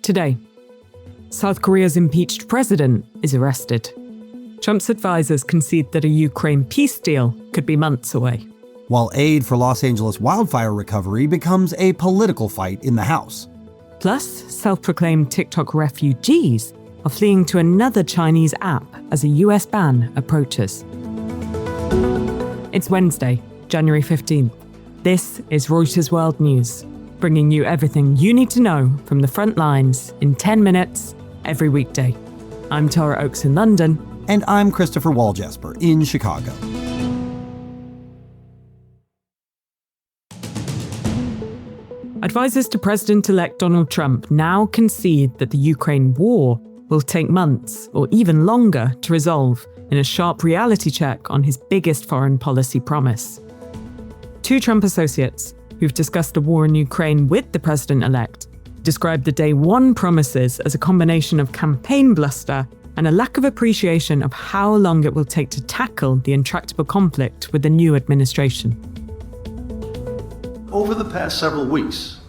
Today, South Korea's impeached president is arrested. Trump's advisors concede that a Ukraine peace deal could be months away. While aid for Los Angeles wildfire recovery becomes a political fight in the House. Plus, self-proclaimed TikTok refugees are fleeing to another Chinese app as a US ban approaches. It's Wednesday, January 15th. This is Reuters World News, bringing you everything you need to know from the front lines in 10 minutes every weekday. I'm Tara Oakes in London. And I'm Christopher Waljesper in Chicago. Advisors to President-elect Donald Trump now concede that the Ukraine war will take months or even longer to resolve in a sharp reality check on his biggest foreign policy promise. Two Trump associates who've discussed the war in Ukraine with the president-elect described the day one promises as a combination of campaign bluster and a lack of appreciation of how long it will take to tackle the intractable conflict with the new administration. Over the past several weeks,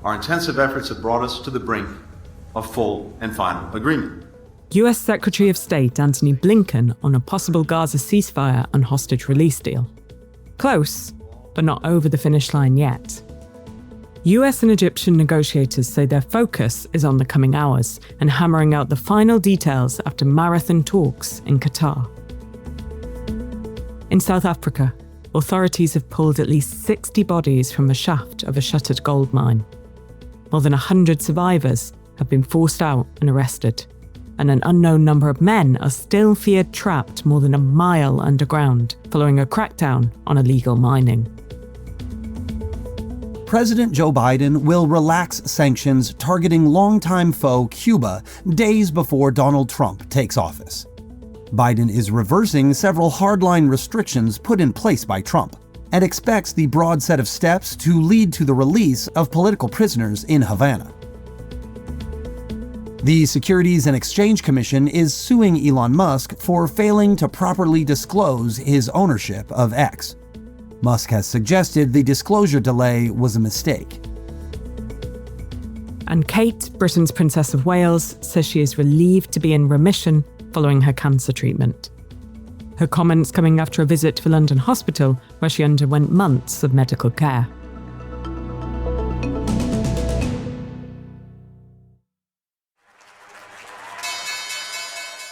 our intensive efforts have brought us to the brink of full and final agreement. US Secretary of State Antony Blinken on a possible Gaza ceasefire and hostage release deal. Close, but not over the finish line yet. US and Egyptian negotiators say their focus is on the coming hours and hammering out the final details after marathon talks in Qatar. In South Africa, authorities have pulled at least 60 bodies from the shaft of a shuttered gold mine. More than 100 survivors have been forced out and arrested, and an unknown number of men are still feared trapped more than a mile underground following a crackdown on illegal mining. President Joe Biden will relax sanctions targeting longtime foe Cuba days before Donald Trump takes office. Biden is reversing several hardline restrictions put in place by Trump and expects the broad set of steps to lead to the release of political prisoners in Havana. The Securities and Exchange Commission is suing Elon Musk for failing to properly disclose his ownership of X. Musk has suggested the disclosure delay was a mistake. And Kate, Britain's Princess of Wales, says she is relieved to be in remission following her cancer treatment. Her comments coming after a visit to a London hospital where she underwent months of medical care.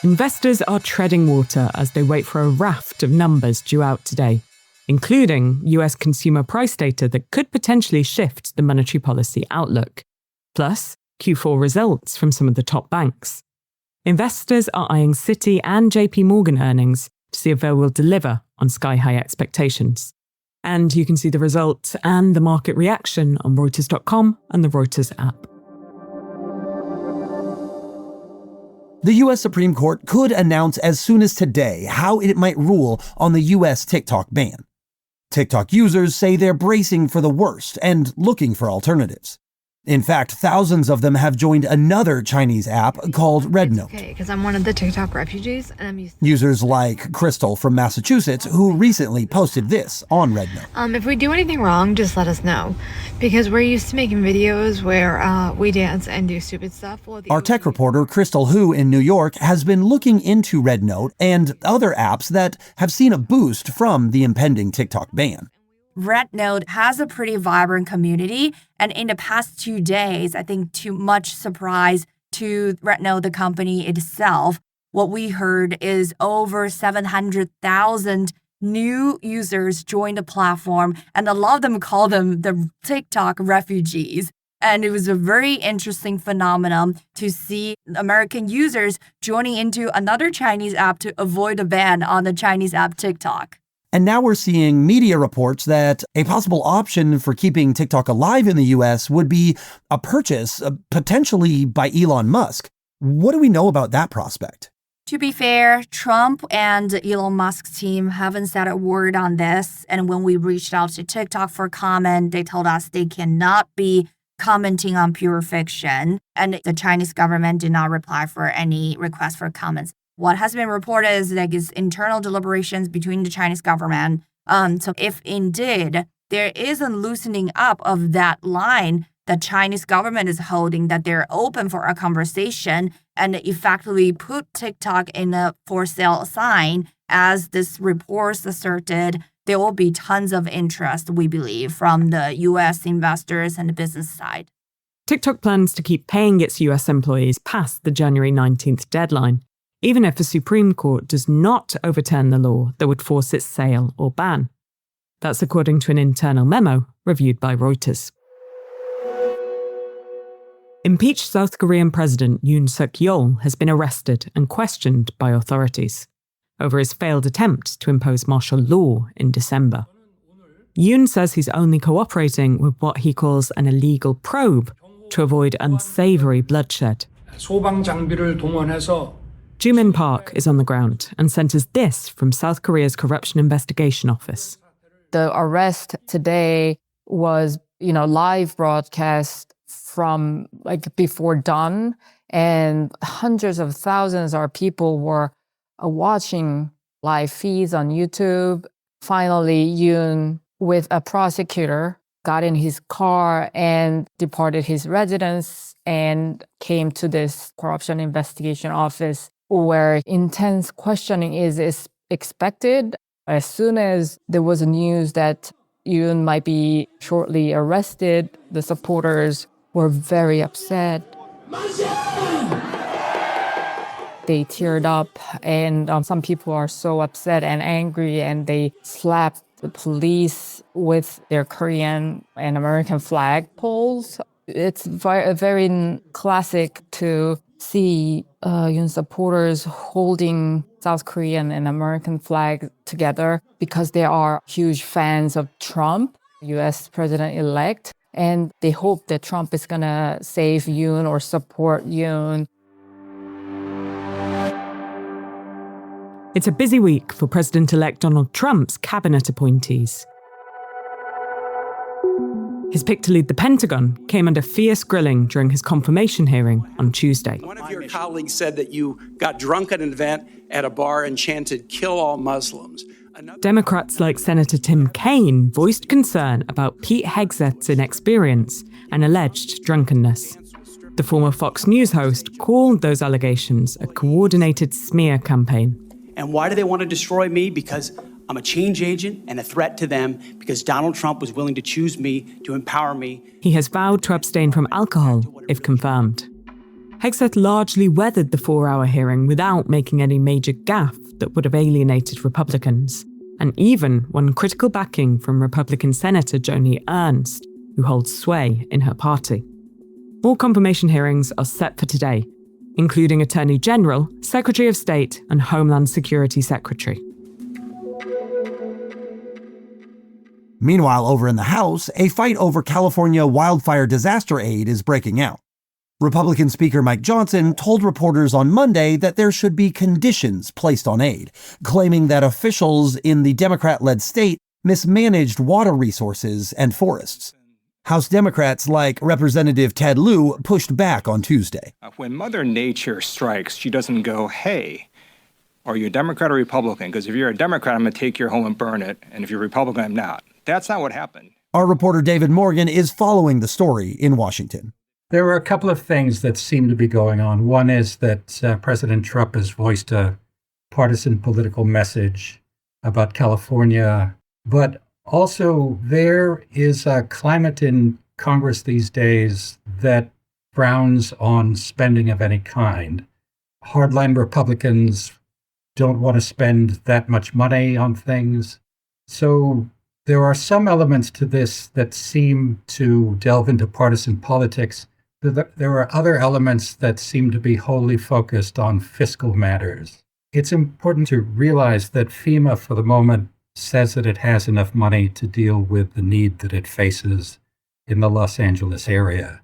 Investors are treading water as they wait for a raft of numbers due out today, including US consumer price data that could potentially shift the monetary policy outlook, plus Q4 results from some of the top banks. Investors are eyeing Citi and JP Morgan earnings to see if they will deliver on sky-high expectations. And you can see the results and the market reaction on Reuters.com and the Reuters app. The U.S. Supreme Court could announce as soon as today how it might rule on the U.S. TikTok ban. TikTok users say they're bracing for the worst and looking for alternatives. In fact, thousands of them have joined another Chinese app called Rednote. Okay, because I'm one of the TikTok refugees and I'm used to users like Crystal from Massachusetts, who recently posted this on Rednote. If we do anything wrong, just let us know. Because we're used to making videos where we dance and do stupid stuff. Our tech reporter, Crystal Hu in New York, has been looking into Rednote and other apps that have seen a boost from the impending TikTok ban. Rednote has a pretty vibrant community, and in the past 2 days, I think to much surprise to Rednote, the company itself, what we heard is over 700,000 new users joined the platform, and a lot of them call them the TikTok refugees. And it was a very interesting phenomenon to see American users joining into another Chinese app to avoid a ban on the Chinese app TikTok. And now we're seeing media reports that a possible option for keeping TikTok alive in the US would be a purchase, potentially by Elon Musk. What do we know about that prospect? To be fair, Trump and Elon Musk's team haven't said a word on this. And when we reached out to TikTok for comment, they told us they cannot be commenting on pure fiction. And the Chinese government did not reply for any request for comments. What has been reported is like is internal deliberations between the Chinese government. So if indeed there is a loosening up of that line, the Chinese government is holding, that they're open for a conversation and effectively put TikTok in a for sale sign. As this reports asserted, there will be tons of interest, we believe, from the US investors and the business side. TikTok plans to keep paying its US employees past the January 19th deadline, even if the Supreme Court does not overturn the law that would force its sale or ban. That's according to an internal memo reviewed by Reuters. Impeached South Korean President Yoon Suk-yeol has been arrested and questioned by authorities over his failed attempt to impose martial law in December. Yoon says he's only cooperating with what he calls an illegal probe to avoid unsavory bloodshed. Jumin Park is on the ground and sent us this from South Korea's Corruption Investigation Office. The arrest today was, live broadcast from before dawn, and hundreds of thousands of people were watching live feeds on YouTube. Finally, Yoon, with a prosecutor, got in his car and departed his residence and came to this corruption investigation office where intense questioning is expected. As soon as there was news that Yoon might be shortly arrested, the supporters were very upset. They teared up, and some people are so upset and angry, and they slapped the police with their Korean and American flag poles. It's very classic to see Yoon supporters holding South Korean and American flag together because they are huge fans of Trump, U.S. president-elect, and they hope that Trump is going to save Yoon or support Yoon. It's a busy week for President-elect Donald Trump's cabinet appointees. His pick to lead the Pentagon came under fierce grilling during his confirmation hearing on Tuesday. One of your colleagues said that you got drunk at an event at a bar and chanted, "Kill all Muslims." Democrats like Senator Tim Kaine voiced concern about Pete Hegseth's inexperience and alleged drunkenness. The former Fox News host called those allegations a coordinated smear campaign. And why do they want to destroy me? Because I'm a change agent and a threat to them, because Donald Trump was willing to choose me, to empower me. He has vowed to abstain from alcohol if confirmed. Hegseth largely weathered the 4-hour hearing without making any major gaffe that would have alienated Republicans, and even won critical backing from Republican Senator Joni Ernst, who holds sway in her party. More confirmation hearings are set for today, including Attorney General, Secretary of State, and Homeland Security Secretary. Meanwhile, over in the House, a fight over California wildfire disaster aid is breaking out. Republican Speaker Mike Johnson told reporters on Monday that there should be conditions placed on aid, claiming that officials in the Democrat-led state mismanaged water resources and forests. House Democrats like Representative Ted Lieu pushed back on Tuesday. When Mother Nature strikes, she doesn't go, "Hey, are you a Democrat or Republican? Because if you're a Democrat, I'm going to take your home and burn it. And if you're a Republican, I'm not." That's not what happened. Our reporter David Morgan is following the story in Washington. There were a couple of things that seem to be going on. One is that President Trump has voiced a partisan political message about California, but also there is a climate in Congress these days that frowns on spending of any kind. Hardline Republicans don't want to spend that much money on things. So there are some elements to this that seem to delve into partisan politics. There are other elements that seem to be wholly focused on fiscal matters. It's important to realize that FEMA, for the moment, says that it has enough money to deal with the need that it faces in the Los Angeles area.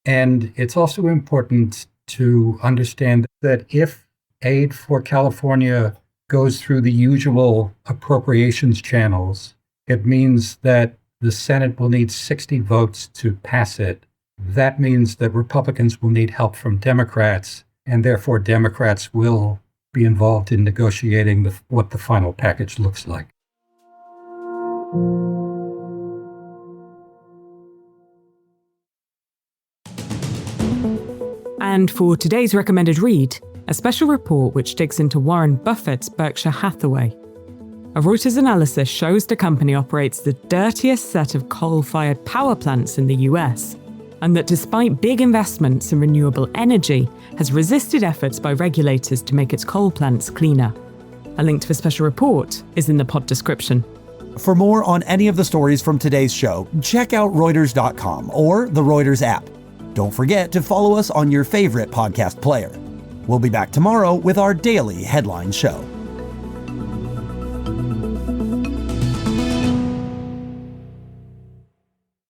And it's also important to understand that if aid for California goes through the usual appropriations channels, it means that the Senate will need 60 votes to pass it. That means that Republicans will need help from Democrats, and therefore Democrats will be involved in negotiating what the final package looks like. And for today's recommended read, a special report which digs into Warren Buffett's Berkshire Hathaway. A Reuters analysis shows the company operates the dirtiest set of coal-fired power plants in the US, and that despite big investments in renewable energy, has resisted efforts by regulators to make its coal plants cleaner. A link to the special report is in the pod description. For more on any of the stories from today's show, check out Reuters.com or the Reuters app. Don't forget to follow us on your favorite podcast player. We'll be back tomorrow with our daily headline show.